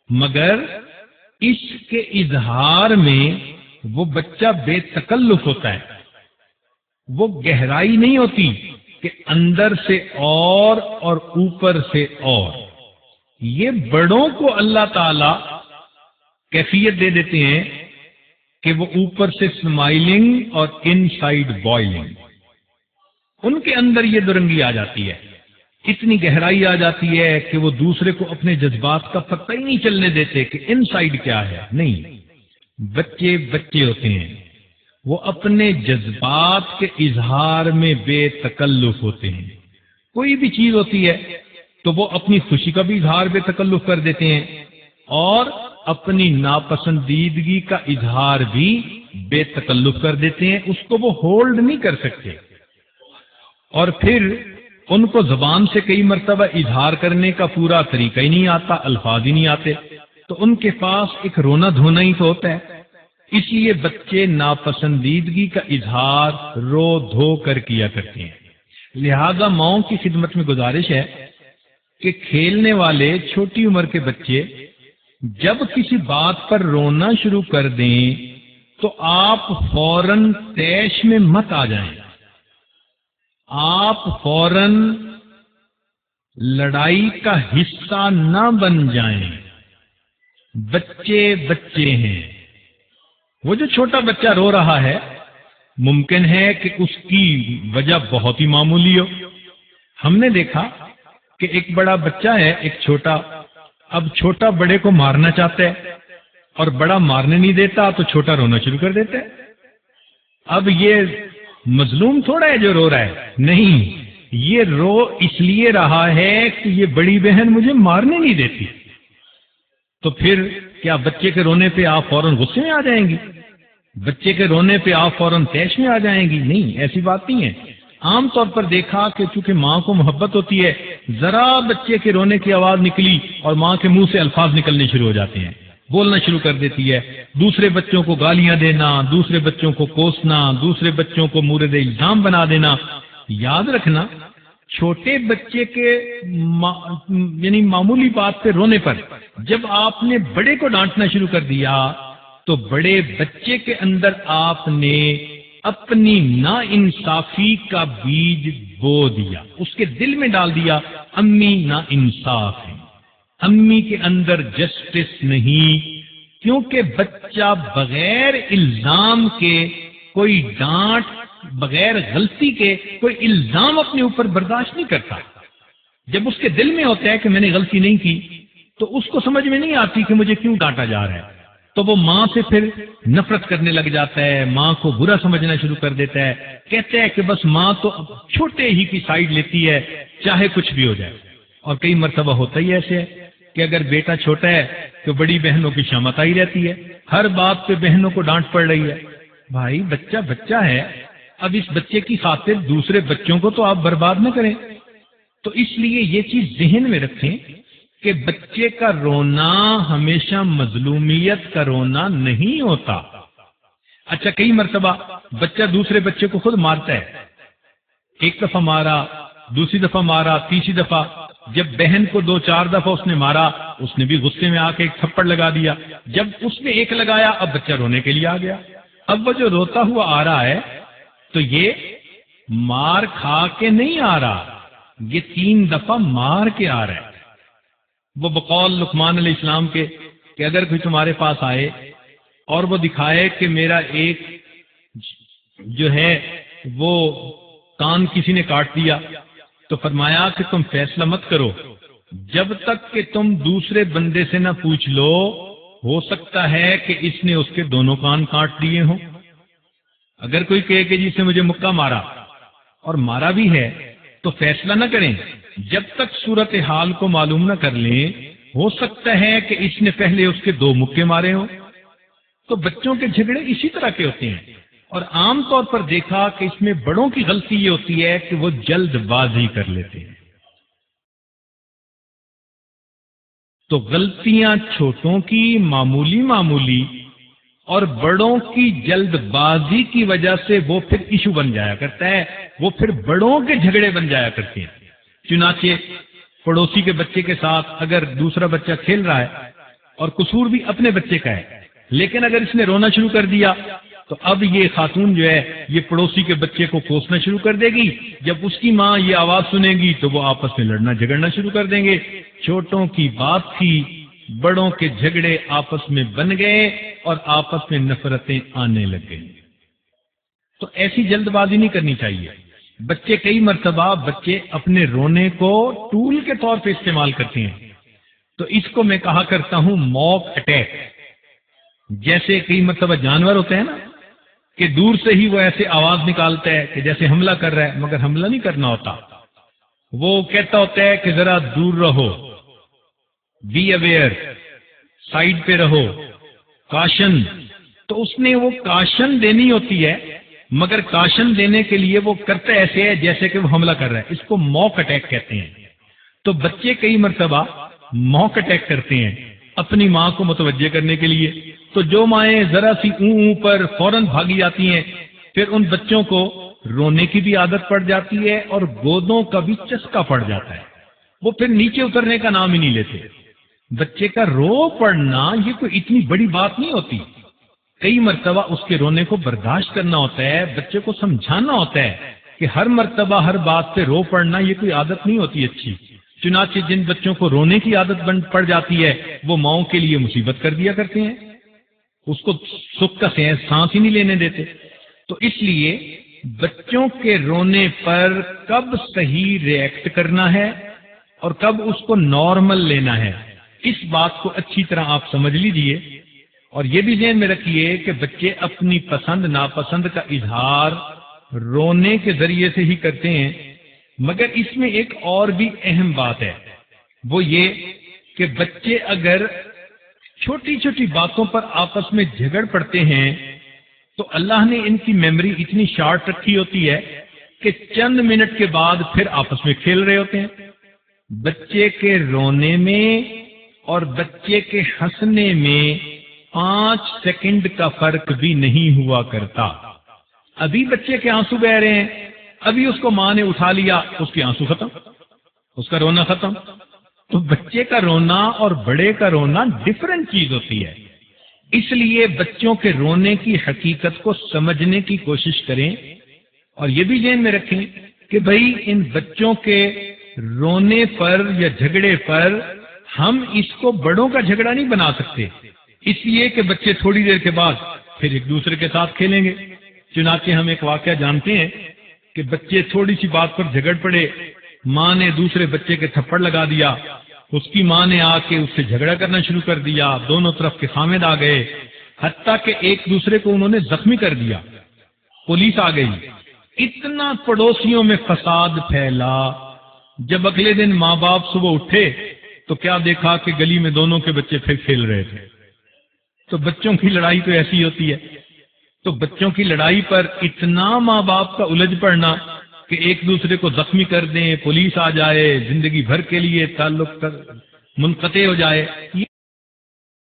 مگر اس کے اظہار میں وہ بچہ بے تکلف ہوتا ہے، وہ گہرائی نہیں ہوتی کہ اندر سے اور اوپر سے اور۔ یہ بڑوں کو اللہ تعالی کیفیت دے دیتے ہیں کہ وہ اوپر سے اسمائلنگ اور ان سائڈ بوائلنگ، ان کے اندر یہ درنگی آ جاتی ہے، اتنی گہرائی آ جاتی ہے کہ وہ دوسرے کو اپنے جذبات کا پتہ ہی نہیں چلنے دیتے کہ ان سائڈ کیا ہے۔ نہیں، بچے بچے ہوتے ہیں، وہ اپنے جذبات کے اظہار میں بے تکلف ہوتے ہیں۔ کوئی بھی چیز ہوتی ہے تو وہ اپنی خوشی کا بھی اظہار بے تکلف کر دیتے ہیں اور اپنی ناپسندیدگی کا اظہار بھی بے تکلف کر دیتے ہیں، اس کو وہ ہولڈ نہیں کر سکتے، اور پھر ان کو زبان سے کئی مرتبہ اظہار کرنے کا پورا طریقہ ہی نہیں آتا، الفاظ ہی نہیں آتے، تو ان کے پاس ایک رونا دھونا ہی تو ہوتا ہے۔ اس لیے بچے ناپسندیدگی کا اظہار رو دھو کر کیا کرتے ہیں۔ لہذا ماؤں کی خدمت میں گزارش ہے کہ کھیلنے والے چھوٹی عمر کے بچے جب کسی بات پر رونا شروع کر دیں تو آپ فوراً طیش میں مت آ جائیں، آپ فوراً لڑائی کا حصہ نہ بن جائیں۔ بچے بچے ہیں، وہ جو چھوٹا بچہ رو رہا ہے ممکن ہے کہ اس کی وجہ بہت ہی معمولی ہو۔ ہم نے دیکھا کہ ایک بڑا بچہ ہے، ایک چھوٹا، اب چھوٹا بڑے کو مارنا چاہتا ہے اور بڑا مارنے نہیں دیتا تو چھوٹا رونا شروع کر دیتا ہے۔ اب یہ مظلوم تھوڑا ہے جو رو رہا ہے، نہیں، یہ رو اس لیے رہا ہے کہ یہ بڑی بہن مجھے مارنے نہیں دیتی۔ تو پھر کیا بچے کے رونے پہ آپ فوراً غصے میں آ جائیں گی؟ بچے کے رونے پہ آپ فوراً طیش میں آ جائیں گی؟ نہیں، ایسی بات نہیں ہے۔ عام طور پر دیکھا کہ چونکہ ماں کو محبت ہوتی ہے، ذرا بچے کے رونے کی آواز نکلی اور ماں کے منہ سے الفاظ نکلنے شروع ہو جاتے ہیں، بولنا شروع کر دیتی ہے، دوسرے بچوں کو گالیاں دینا، دوسرے بچوں کو کوسنا، دوسرے بچوں کو مورد الزام بنا دینا۔ یاد رکھنا، چھوٹے بچے کے یعنی معمولی بات پہ رونے پر جب آپ نے بڑے کو ڈانٹنا شروع کر دیا تو بڑے بچے کے اندر آپ نے اپنی نا انصافی کا بیج بو دیا، اس کے دل میں ڈال دیا، امی نا انصاف ہے، امی کے اندر جسٹس نہیں، کیونکہ بچہ بغیر الزام کے، کوئی ڈانٹ بغیر غلطی کے کوئی الزام اپنے اوپر برداشت نہیں کرتا۔ جب اس کے دل میں ہوتا ہے کہ میں نے غلطی نہیں کی تو اس کو سمجھ میں نہیں آتی کہ مجھے کیوں ڈانٹا جا رہا ہے، تو وہ ماں سے پھر نفرت کرنے لگ جاتا ہے، ماں کو برا سمجھنا شروع کر دیتا ہے، کہتا ہے کہ بس ماں تو چھوٹے ہی کی سائیڈ لیتی ہے چاہے کچھ بھی ہو جائے۔ اور کئی مرتبہ ہوتا ہی ایسے ہے کہ اگر بیٹا چھوٹا ہے تو بڑی بہنوں کی شامت آئی رہتی ہے، ہر بات پہ بہنوں کو ڈانٹ پڑ رہی ہے۔ بھائی بچہ بچہ ہے، اب اس بچے کی خاطر دوسرے بچوں کو تو آپ برباد نہ کریں۔ تو اس لیے یہ چیز ذہن میں رکھیں کہ بچے کا رونا ہمیشہ مظلومیت کا رونا نہیں ہوتا۔ اچھا، کئی مرتبہ بچہ دوسرے بچے کو خود مارتا ہے، ایک دفعہ مارا، دوسری دفعہ مارا، تیسری دفعہ، جب بہن کو 2-4 دفعہ اس نے مارا، اس نے بھی غصے میں آ کے ایک تھپڑ لگا دیا، جب اس نے ایک لگایا اب بچہ رونے کے لیے آ گیا۔ اب وہ جو روتا ہوا آ رہا ہے تو یہ مار کھا کے نہیں آ رہا، یہ 3 دفعہ مار کے آ رہا ہے۔ وہ بقول لقمان علیہ السلام کے کہ اگر کوئی تمہارے پاس آئے اور وہ دکھائے کہ میرا ایک جو ہے وہ کان کسی نے کاٹ دیا، تو فرمایا کہ تم فیصلہ مت کرو جب تک کہ تم دوسرے بندے سے نہ پوچھ لو، ہو سکتا ہے کہ اس نے اس کے دونوں کان کاٹ دیے ہوں۔ اگر کوئی کہے کہ جی سے مجھے مکہ مارا اور مارا بھی ہے تو فیصلہ نہ کریں جب تک صورتحال کو معلوم نہ کر لیں، ہو سکتا ہے کہ اس نے پہلے اس کے 2 مکے مارے ہوں۔ تو بچوں کے جھگڑے اسی طرح کے ہوتے ہیں، اور عام طور پر دیکھا کہ اس میں بڑوں کی غلطی یہ ہوتی ہے کہ وہ جلد بازی کر لیتے ہیں۔ تو غلطیاں چھوٹوں کی معمولی اور بڑوں کی جلد بازی کی وجہ سے وہ پھر ایشو بن جایا کرتا ہے، وہ پھر بڑوں کے جھگڑے بن جایا کرتے ہیں۔ چنانچہ پڑوسی کے بچے کے ساتھ اگر دوسرا بچہ کھیل رہا ہے اور قصور بھی اپنے بچے کا ہے، لیکن اگر اس نے رونا شروع کر دیا تو اب یہ خاتون جو ہے یہ پڑوسی کے بچے کو کوسنا شروع کر دے گی، جب اس کی ماں یہ آواز سنے گی تو وہ آپس میں لڑنا جھگڑنا شروع کر دیں گے، چھوٹوں کی بات تھی، بڑوں کے جھگڑے آپس میں بن گئے اور آپس میں نفرتیں آنے لگ گئیں۔ تو ایسی جلد بازی نہیں کرنی چاہیے۔ بچے کئی مرتبہ بچے اپنے رونے کو ٹول کے طور پہ استعمال کرتے ہیں، تو اس کو میں کہا کرتا ہوں موک اٹیک۔ جیسے کئی مرتبہ جانور ہوتے ہیں نا کہ دور سے ہی وہ ایسے آواز نکالتا ہے کہ جیسے حملہ کر رہا ہے، مگر حملہ نہیں کرنا ہوتا، وہ کہتا ہوتا ہے کہ ذرا دور رہو، بی اویئر، سائڈ پہ رہو، کاشن۔ تو اس نے وہ کاشن دینی ہوتی ہے، مگر کاشن دینے کے لیے وہ کرتا ایسے ہے جیسے کہ وہ حملہ کر رہا ہے، اس کو موک اٹیک کہتے ہیں۔ تو بچے کئی مرتبہ موک اٹیک کرتے ہیں اپنی ماں کو متوجہ کرنے کے لیے، تو جو مائیں ذرا سی اون پر فوراً بھاگی جاتی ہیں، پھر ان بچوں کو رونے کی بھی عادت پڑ جاتی ہے اور گودوں کا بھی چسکا پڑ جاتا ہے، وہ پھر نیچے اترنے کا نام ہی نہیں لیتے۔ بچے کا رو پڑنا یہ کوئی اتنی بڑی بات نہیں ہوتی، کئی مرتبہ اس کے رونے کو برداشت کرنا ہوتا ہے، بچے کو سمجھانا ہوتا ہے کہ ہر مرتبہ ہر بات پہ رو پڑنا یہ کوئی عادت نہیں ہوتی اچھی۔ چنانچہ جن بچوں کو رونے کی عادت پڑ جاتی ہے وہ ماؤں کے لیے مصیبت کر دیا کرتے ہیں، اس کو سکھ کا سانس ہی نہیں لینے دیتے۔ تو اس لیے بچوں کے رونے پر کب صحیح ریئیکٹ کرنا ہے اور کب اس کو نارمل لینا ہے، اس بات کو اچھی طرح آپ سمجھ لیجئے، اور یہ بھی ذہن میں رکھیے کہ بچے اپنی پسند ناپسند کا اظہار رونے کے ذریعے سے ہی کرتے ہیں، مگر اس میں ایک اور بھی اہم بات ہے، وہ یہ کہ بچے اگر چھوٹی چھوٹی باتوں پر آپس میں جھگڑ پڑتے ہیں تو اللہ نے ان کی میموری اتنی شارٹ رکھی ہوتی ہے کہ چند منٹ کے بعد پھر آپس میں کھیل رہے ہوتے ہیں۔ بچے کے رونے میں اور بچے کے ہنسنے میں 5 سیکنڈ کا فرق بھی نہیں ہوا کرتا۔ ابھی بچے کے آنسو بہ رہے ہیں، ابھی اس کو ماں نے اٹھا لیا، اس کے آنسو ختم، اس کا رونا ختم۔ تو بچے کا رونا اور بڑے کا رونا ڈفرنٹ چیز ہوتی ہے، اس لیے بچوں کے رونے کی حقیقت کو سمجھنے کی کوشش کریں، اور یہ بھی ذہن میں رکھیں کہ بھئی ان بچوں کے رونے پر یا جھگڑے پر ہم اس کو بڑوں کا جھگڑا نہیں بنا سکتے، اس لیے کہ بچے تھوڑی دیر کے بعد پھر ایک دوسرے کے ساتھ کھیلیں گے۔ چنانچہ ہم ایک واقعہ جانتے ہیں کہ بچے تھوڑی سی بات پر جھگڑ پڑے، ماں نے دوسرے بچے کے تھپڑ لگا دیا، اس کی ماں نے آ کے اس سے جھگڑا کرنا شروع کر دیا، دونوں طرف کے خامد آ گئے، حتیٰ کہ ایک دوسرے کو انہوں نے زخمی کر دیا، پولیس آ گئی، اتنا پڑوسیوں میں فساد پھیلا۔ جب اگلے دن ماں باپ صبح اٹھے تو کیا دیکھا کہ گلی میں دونوں کے بچے پھر کھیل رہے تھے۔ تو بچوں کی لڑائی تو ایسی ہوتی ہے، تو بچوں کی لڑائی پر اتنا ماں باپ کا الجھ پڑنا کہ ایک دوسرے کو زخمی کر دیں، پولیس آ جائے، زندگی بھر کے لیے تعلق منقطع ہو جائے،